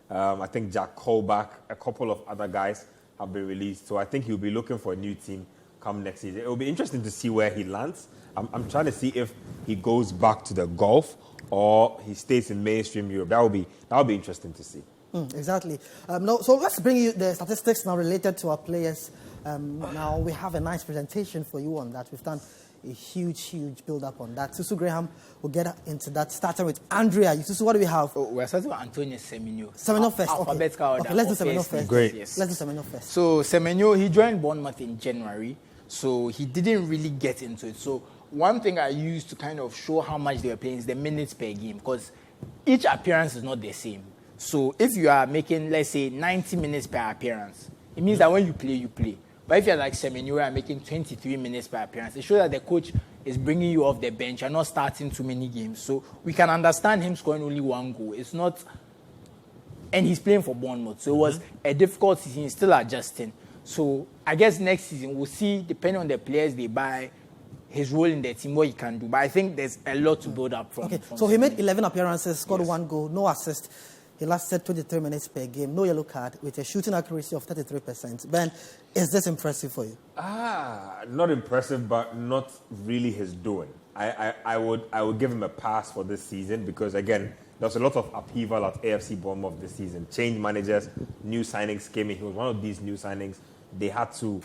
I think Jack Colback, a couple of other guys have been released. So I think he'll be looking for a new team come next season. It will be interesting to see where he lands. I'm trying to see if he goes back to the Gulf or he stays in mainstream Europe. That will be interesting to see. Exactly. So let's bring you the statistics now related to our players. Now we have a nice presentation for you on that. We've done a huge build-up on that. Susu Graham will get into that, starting with Andrea. Susu, what do we have? We're starting with Antonio Semenyo. Semenyo first. Alphabetical order. Okay, let's do Semenyo first. Great. Yes. Let's do Semenyo first. So Semenyo, he joined Bournemouth in January, so he didn't really get into it. So one thing I used to kind of show how much they were playing is the minutes per game, because each appearance is not the same. So if you are making, let's say, 90 minutes per appearance, it means that when you play, you play. But if you're like Semenyo and making 23 minutes per appearance, it shows that the coach is bringing you off the bench and not starting too many games. So we can understand him scoring only 1 goal. It's not... And he's playing for Bournemouth. So it was a difficult season. He's still adjusting. So I guess next season we'll see, depending on the players they buy, his role in the team, what he can do. But I think there's a lot to build up from. Okay, so he made 11 appearances, scored 1 goal, no assist. He lasted 23 minutes per game, no yellow card, with a shooting accuracy of 33%. Ben, is this impressive for you? Not impressive, but not really his doing. I would give him a pass for this season because, again, there's a lot of upheaval at AFC Bournemouth this season. Changed managers, new signings came in. He was one of these new signings. They had to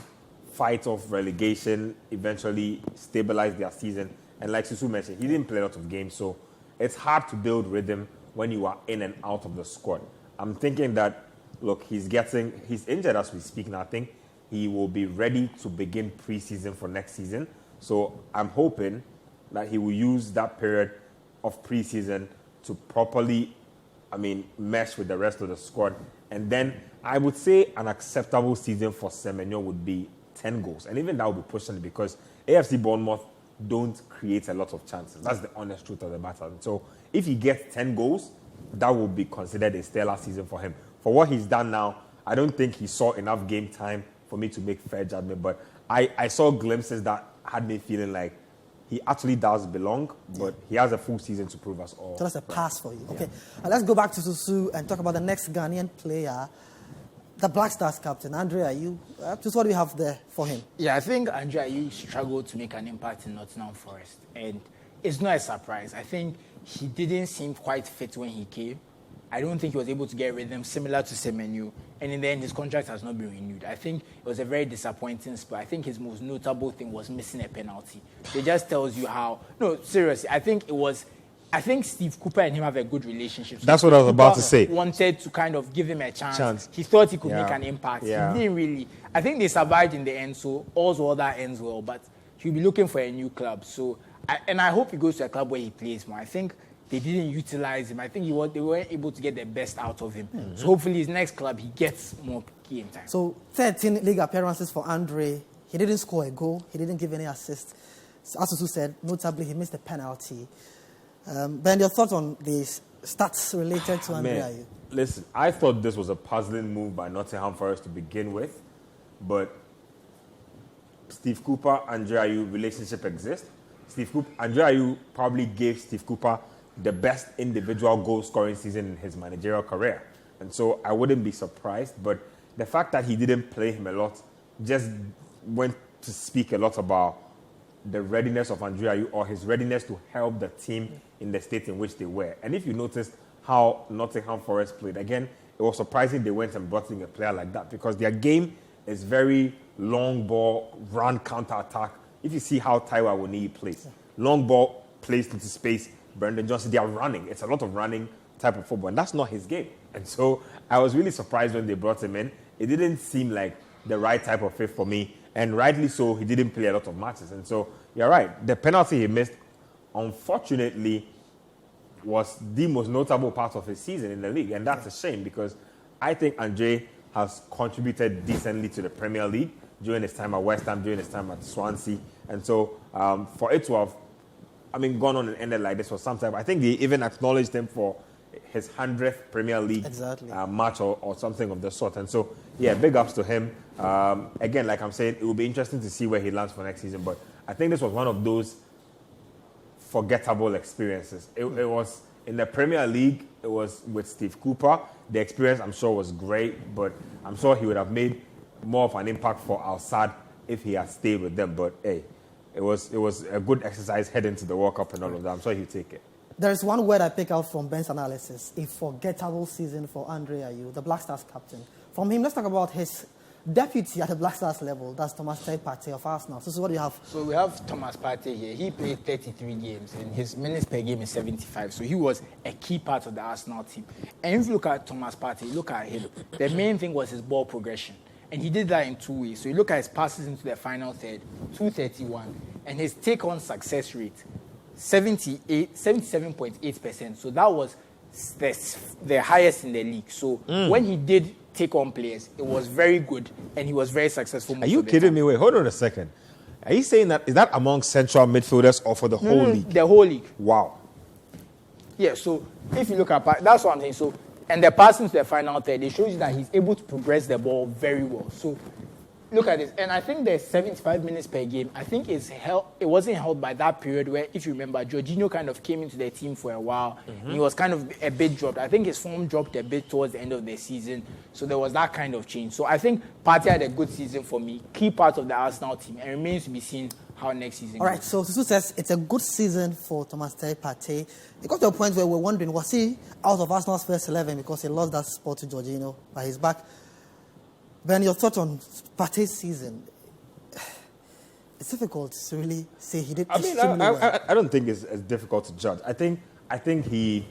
fight off relegation, eventually stabilize their season. And like Susu mentioned, he didn't play a lot of games, so it's hard to build rhythm when you are in and out of the squad. I'm thinking that, look, he's injured as we speak now. I think he will be ready to begin preseason for next season. So I'm hoping that he will use that period of preseason to properly, mesh with the rest of the squad. And then I would say an acceptable season for Semenyo would be 10 goals. And even that would be pushing it because AFC Bournemouth don't create a lot of chances. That's the honest truth of the matter. So if he gets 10 goals, that will be considered a stellar season for him. For what he's done now, I don't think he saw enough game time for me to make fair judgment, but I saw glimpses that had me feeling like he actually does belong, but he has a full season to prove us all. So that's a pass for you. Okay, let's go back to Susu and talk about the next Ghanaian player, the Black Stars captain, Andre Ayew. Just what do we have there for him? Yeah, I think Andre Ayew struggled to make an impact in Nottingham Forest, and it's not a surprise. I think he didn't seem quite fit when he came. I don't think he was able to get rhythm similar to Semenyo. And in the end, his contract has not been renewed. I think it was a very disappointing spot. I think his most notable thing was missing a penalty. It just tells you how... No, seriously, I think Steve Cooper and him have a good relationship. So that's what I was about to say. Wanted to kind of give him a chance. He thought he could make an impact. Yeah. He didn't really. I think they survived in the end, so all's well that ends well. But he'll be looking for a new club. So, I hope he goes to a club where he plays more. I think they didn't utilize him. I think they weren't able to get the best out of him. Mm-hmm. So hopefully his next club, he gets more game time. So 13 league appearances for Andre. He didn't score a goal. He didn't give any assist. So, as Susu said, notably, he missed a penalty. Ben, your thoughts on these stats related to Andre Ayew? Listen, I thought this was a puzzling move by Nottingham Forest to begin with, but Steve Cooper, Andre Ayew relationship exists. Andre Ayew probably gave Steve Cooper the best individual goal-scoring season in his managerial career, and so I wouldn't be surprised. But the fact that he didn't play him a lot just went to speak a lot about the readiness of Andre Ayew, or his readiness to help the team in the state in which they were. And if you noticed how Nottingham Forest played, again, it was surprising they went and brought in a player like that, because their game is very long ball, run, counter-attack. If you see how Taiwo Awoniyi plays, long ball placed into space, Brendan Johnson, they are running. It's a lot of running type of football, and that's not his game. And so I was really surprised when they brought him in. It didn't seem like the right type of fit for me. And rightly so, he didn't play a lot of matches. And so, you're right, the penalty he missed, unfortunately, was the most notable part of his season in the league. And that's a shame, because I think Andre has contributed decently to the Premier League during his time at West Ham, during his time at Swansea. And so, for it to have, gone on and ended like this for some time, I think they even acknowledged him for his 100th Premier League match or something of the sort. And so, yeah, big ups to him. Again, like I'm saying, it will be interesting to see where he lands for next season. But I think this was one of those forgettable experiences. It was in the Premier League. It was with Steve Cooper. The experience, I'm sure, was great. But I'm sure he would have made more of an impact for Al Sadd if he had stayed with them. But, hey, it was a good exercise heading to the World Cup and all of that. I'm sure he'll take it. There's one word I pick out from Ben's analysis: a forgettable season for Andre Ayew, the Black Stars captain. From him, let's talk about his deputy at the Black Stars level. That's Thomas Partey of Arsenal. So what do you have? So we have Thomas Partey here. He played 33 games, and his minutes per game is 75. So he was a key part of the Arsenal team. And if you look at Thomas Partey, look at him. The main thing was his ball progression. And he did that in two ways. So you look at his passes into the final third, 231, and his take-on success rate, 77.8%. So that was the highest in the league. So when he did take on players, it was very good, and he was very successful. Are you kidding me? Wait, hold on a second. Are you saying that, is that among central midfielders or for the whole league? The whole league. Wow. Yeah, so if you look at, that's what I'm saying. So, and the passing to the final third, it shows you that he's able to progress the ball very well. So look at this. And I think the 75 minutes per game, I think it wasn't held by that period where, if you remember, Jorginho kind of came into the team for a while. Mm-hmm. He was kind of a bit dropped. I think his form dropped a bit towards the end of the season. So there was that kind of change. So I think Partey had a good season for me, key part of the Arsenal team, and remains to be seen how next season goes. All right, so Susu says it's a good season for Thomas Partey. It got to a point where we're wondering, was he out of Arsenal's first 11 because he lost that spot to Jorginho, but he's back. Ben, your thoughts on Partey's season? It's difficult to really say he did extremely well. I don't think it's as difficult to judge. I think he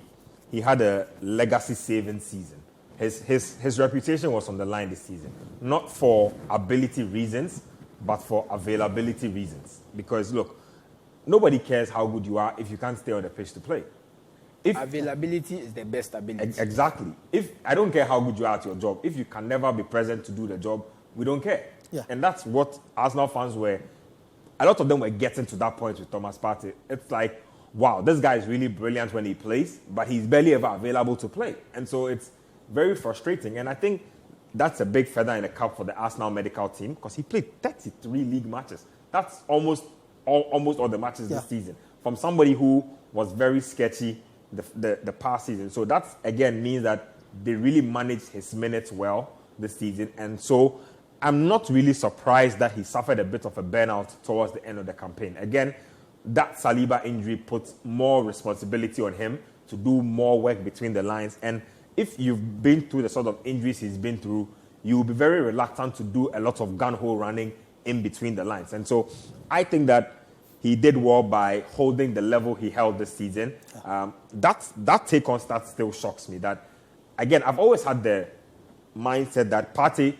had a legacy-saving season. His reputation was on the line this season, not for ability reasons, but for availability reasons. Because, look, nobody cares how good you are if you can't stay on the pitch to play. Availability is the best ability. Exactly. I don't care how good you are at your job. If you can never be present to do the job, we don't care. Yeah. And that's what Arsenal fans were. A lot of them were getting to that point with Thomas Partey. It's like, wow, this guy is really brilliant when he plays, but he's barely ever available to play. And so it's very frustrating. And I think that's a big feather in the cap for the Arsenal medical team, because he played 33 league matches. That's almost all the matches this season, from somebody who was very sketchy the past season. So that, again, means that they really managed his minutes well this season. And so I'm not really surprised that he suffered a bit of a burnout towards the end of the campaign. Again, that Saliba injury puts more responsibility on him to do more work between the lines. And if you've been through the sort of injuries he's been through, you will be very reluctant to do a lot of gun-ho running in between the lines. And so I think that he did well by holding the level he held this season. That take on stat still shocks me. That, again, I've always had the mindset that Partey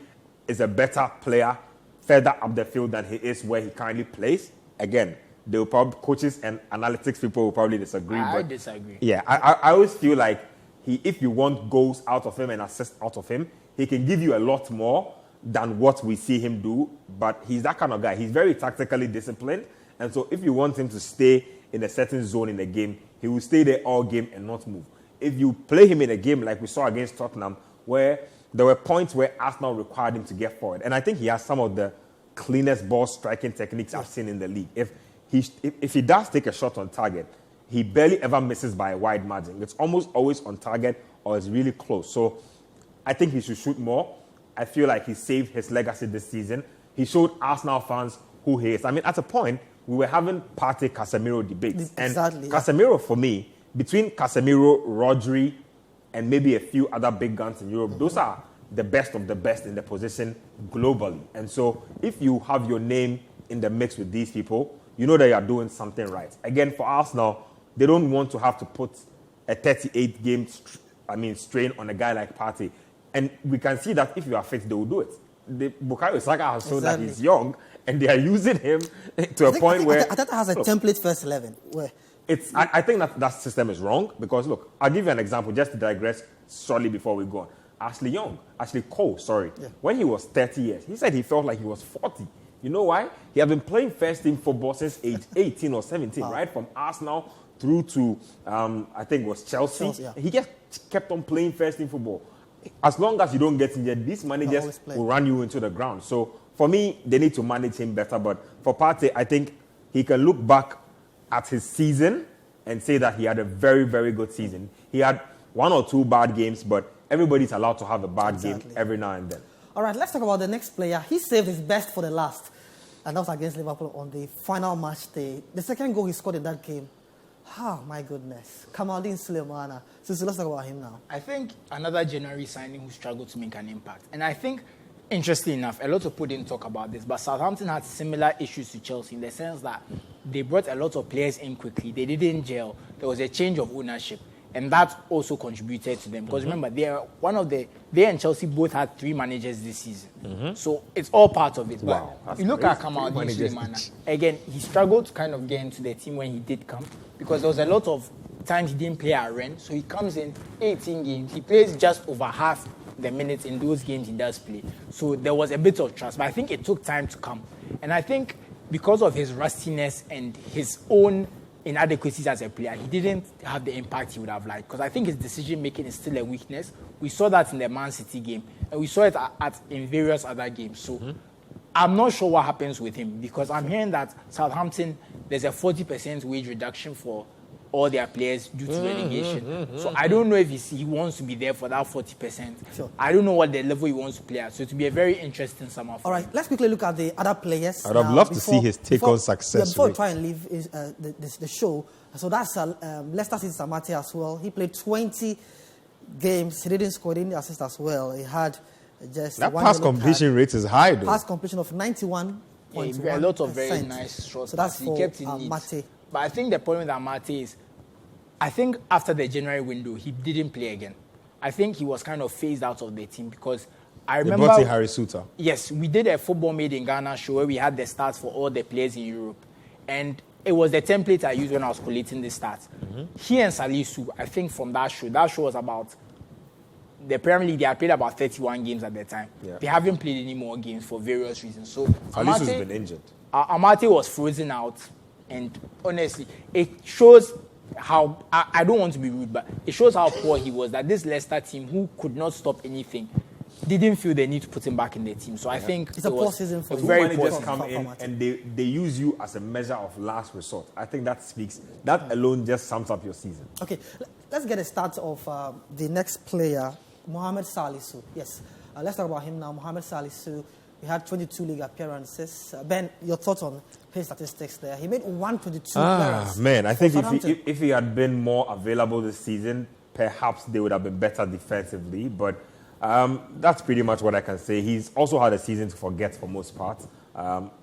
is a better player further up the field than he is where he currently plays. Again, they will probably, coaches and analytics people will probably disagree. I disagree. Yeah, I always feel like if you want goals out of him and assists out of him, he can give you a lot more than what we see him do. But he's that kind of guy. He's very tactically disciplined. And so if you want him to stay in a certain zone in the game, he will stay there all game and not move. If you play him in a game like we saw against Tottenham, where there were points where Arsenal required him to get forward. And I think he has some of the cleanest ball striking techniques I've seen in the league. If he does take a shot on target, he barely ever misses by a wide margin. It's almost always on target or it's really close. So I think he should shoot more. I feel like he saved his legacy this season. He showed Arsenal fans who he is. I mean, at a point, we were having Partey-Casemiro debates. Exactly. And Casemiro, for me, between Casemiro, Rodri, and maybe a few other big guns in Europe, those are the best of the best in the position globally. And so if you have your name in the mix with these people, you know that you are doing something right. Again, for Arsenal, they don't want to have to put a 38-game strain on a guy like Partey. And we can see that if you are fit, they will do it. Bukayo Saka has shown that he's young, and they are using him to a point where... Arteta has a template first 11. Where I think that system is wrong because, look, I'll give you an example just to digress shortly before we go on. Ashley Cole, when he was 30 years, he said he felt like he was 40. You know why? He had been playing first-team football since age 18 or 17, right? From Arsenal through to, I think it was Chelsea. He just kept on playing first-team football. As long as you don't get injured, these managers will run you into the ground. So, for me, they need to manage him better. But for Partey, I think he can look back at his season and say that he had a very, very good season. He had one or two bad games, but everybody's allowed to have a bad game every now and then. All right, let's talk about the next player. He saved his best for the last, and that was against Liverpool on the final match day. The second goal he scored in that game, my goodness. Kamaldeen Sulemana. So let's talk about him now. I think another January signing who struggled to make an impact. And I think, interestingly enough, a lot of people didn't talk about this, but Southampton had similar issues to Chelsea in the sense that they brought a lot of players in quickly. They didn't gel. There was a change of ownership. And that also contributed to them. Because remember, they and Chelsea both had 3 managers this season. So it's all part of it. Wow, but you look at Kamaldeen Sulemana, again, he struggled to kind of get into the team when he did come because there was a lot of times he didn't play at Rennes. So he comes in 18 games. He plays just over half the minutes in those games he does play. So there was a bit of trust. But I think it took time to come. And I think because of his rustiness and his own inadequacies as a player, he didn't have the impact he would have liked because I think his decision-making is still a weakness. We saw that in the Man City game, and we saw it in various other games. So I'm not sure what happens with him because I'm hearing that Southampton, there's a 40% wage reduction for all their players due to relegation. So I don't know if he wants to be there for that 40%. Sure. I don't know what the level he wants to play at. So it will be a very interesting summer. All right, let's quickly look at the other players. I'd have loved to see his take-on success. Before we try and leave the show, so that's Leicester City Samate as well. He played 20 games. He didn't score any assist as well. He had just that pass completion rate is high, though. Pass completion of 91.1%. A lot of very nice shots. So that's for Mate. But I think the problem with Mate is, I think after the January window, he didn't play again. I think he was kind of phased out of the team because I remember... They brought in Harry Suter. Yes, we did a Football Made in Ghana show where we had the stats for all the players in Europe. And it was the template I used when I was collating the stats. He and Salisu, I think from that show was about... The Premier League, they had played about 31 games at the time. Yeah. They haven't played any more games for various reasons. So Salisu's been injured. Amate was frozen out. And honestly, it shows how, I don't want to be rude, but it shows how poor he was, that this Leicester team, who could not stop anything, didn't feel the need to put him back in the team. So I think it's a poor season for him. Managers come in and they use you as a measure of last resort. I think that alone just sums up your season. Okay, let's get a start of the next player, Mohamed Salisu. Yes, let's talk about him now. Mohamed Salisu, he had 22 league appearances. Ben, your thoughts on his statistics there? He made 122 appearances. Man, I think if he had been more available this season, perhaps they would have been better defensively. But that's pretty much what I can say. He's also had a season to forget for most part.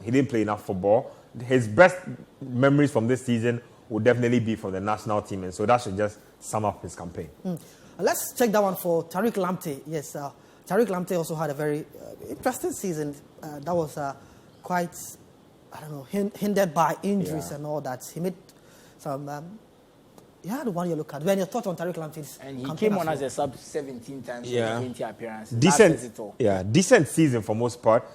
He didn't play enough football. His best memories from this season would definitely be from the national team, and so that should just sum up his campaign. Let's check that one for Tariq Lamptey. Yes, Tariq Lamptey also had a very interesting season. That was quite, hindered by injuries and all that. He made some... you had 1 year look at. When your thoughts on Tariq Lamptey's and he came on as a sub 17 times in 20 appearances. Decent season for most part.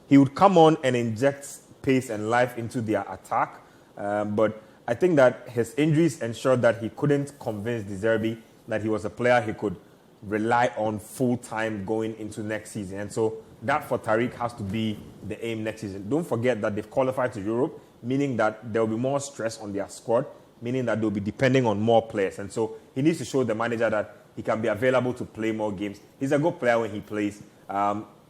He would come on and inject pace and life into their attack. But I think that his injuries ensured that he couldn't convince De Zerbi that he was a player he could rely on full-time going into next season. And so that for Tariq has to be the aim next season. Don't forget that they've qualified to Europe, meaning that there will be more stress on their squad, meaning that they'll be depending on more players. And so he needs to show the manager that he can be available to play more games. He's a good player when he plays.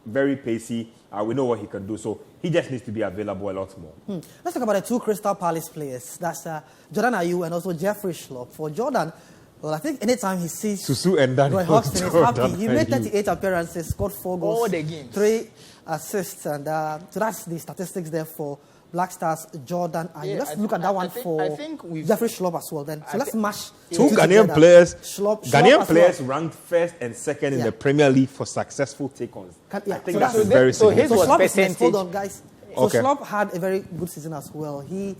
Very pacey. We know what he can do. So he just needs to be available a lot more. Let's talk about the two Crystal Palace players. That's Jordan Ayew and also Jeffrey Schlupp. For Jordan, well, I think anytime he sees Susu and Roy Hodgson is happy. He made 38 appearances, scored 4 goals, all the games, 3 assists. And so that's the statistics there for Black Stars, Jordan Ayew. Let's look at that one for Jeffrey Schlupp as well. Then, so let's mash two Ghanaian players. Ghanaian players ranked first and second in the Premier League for successful take-ons. I think that's very significant. So his was percentage. Hold on, guys. So Schlupp had a very good season as well. He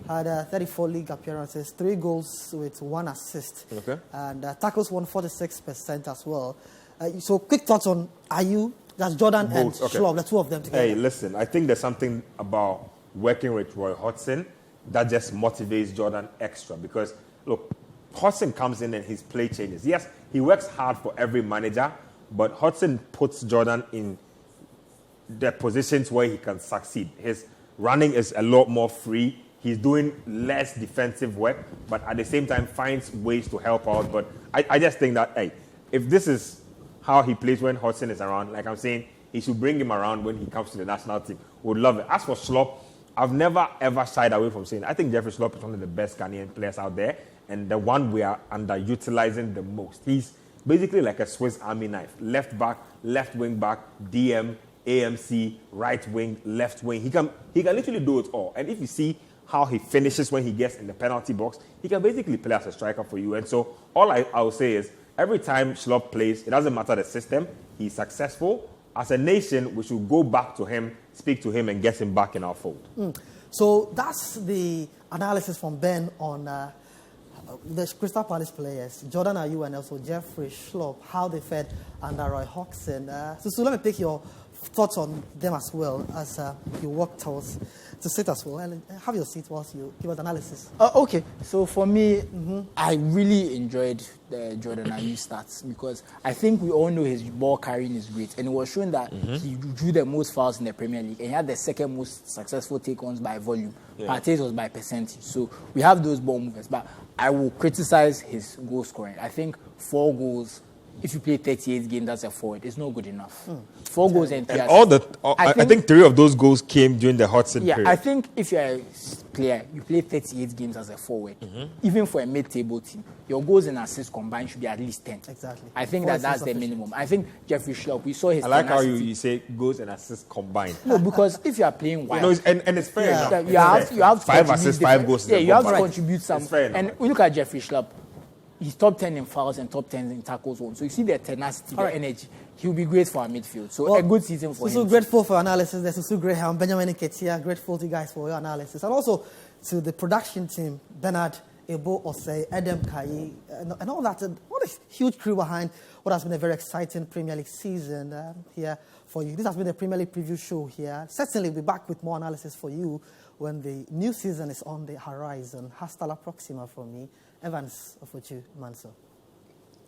had 34 league appearances, 3 goals with 1 assist, and tackles won 46% as well. So quick thoughts on Ayew. That's Jordan and Schlupp, the two of them together. Hey, listen, I think there's something about working with Roy Hodgson that just motivates Jordan extra because, look, Hodgson comes in and his play changes. Yes, he works hard for every manager, but Hodgson puts Jordan in the positions where he can succeed. His running is a lot more free. He's doing less defensive work, but at the same time finds ways to help out. But I just think that, hey, if this is how he plays when Hodgson is around, like I'm saying, he should bring him around when he comes to the national team. Would love it. As for Schlupp, I've never, ever shied away from saying I think Jeffrey Schlupp is one of the best Ghanaian players out there and the one we are underutilizing the most. He's basically like a Swiss Army knife. Left back, left wing back, DM, AMC, right wing, left wing. He can literally do it all. And if you see how he finishes when he gets in the penalty box, he can basically play as a striker for you. And so all I will say is every time Schlupp plays, it doesn't matter the system, he's successful. As a nation, we should go back to him, speak to him, and get him back in our fold. So that's the analysis from Ben on the Crystal Palace players, Jordan Ayew and also Jeffrey Schlupp, how they fared under Roy Hodgson. So let me pick your thoughts on them as well as you walk towards to sit as well and have your seat whilst you give us analysis. Okay, so for me, I really enjoyed the Jordan Ayew stats because I think we all know his ball carrying is great, and it was shown that he drew the most fouls in the Premier League and he had the second most successful take-ons by volume. Partey's was by percentage. So we have those ball movers, but I will criticize his goal scoring. I think 4 goals. If you play 38 games as a forward, it's not good enough. 4 goals and 3 assists. I think 3 of those goals came during the Hodgson period. I think if you're a player, you play 38 games as a forward, even for a mid-table team, your goals and assists combined should be at least 10. Exactly. I think that's the minimum. I think Jeffrey Schlupp, we saw his I like tenacity. how you say goals and assists combined. No, because if you are playing wild, and it's fair enough. You have to 5 assists, 5 goals. Yeah, you have to contribute some. And we look at Jeffrey Schlupp. He's top 10 in fouls and top 10 in tackles won. So you see the tenacity, the energy. He'll be great for our midfield. So a good season for him. So grateful for analysis. There's Susu Graham, Benjamin Nketiah. Grateful to you guys for your analysis. And also to the production team, Bernard, Ebo Osei, Edem Kayi, and all that. What a huge crew behind what has been a very exciting Premier League season here for you. This has been the Premier League preview show here. Certainly we'll be back with more analysis for you when the new season is on the horizon. Hasta la próxima from me. Evans Ofochu Manso.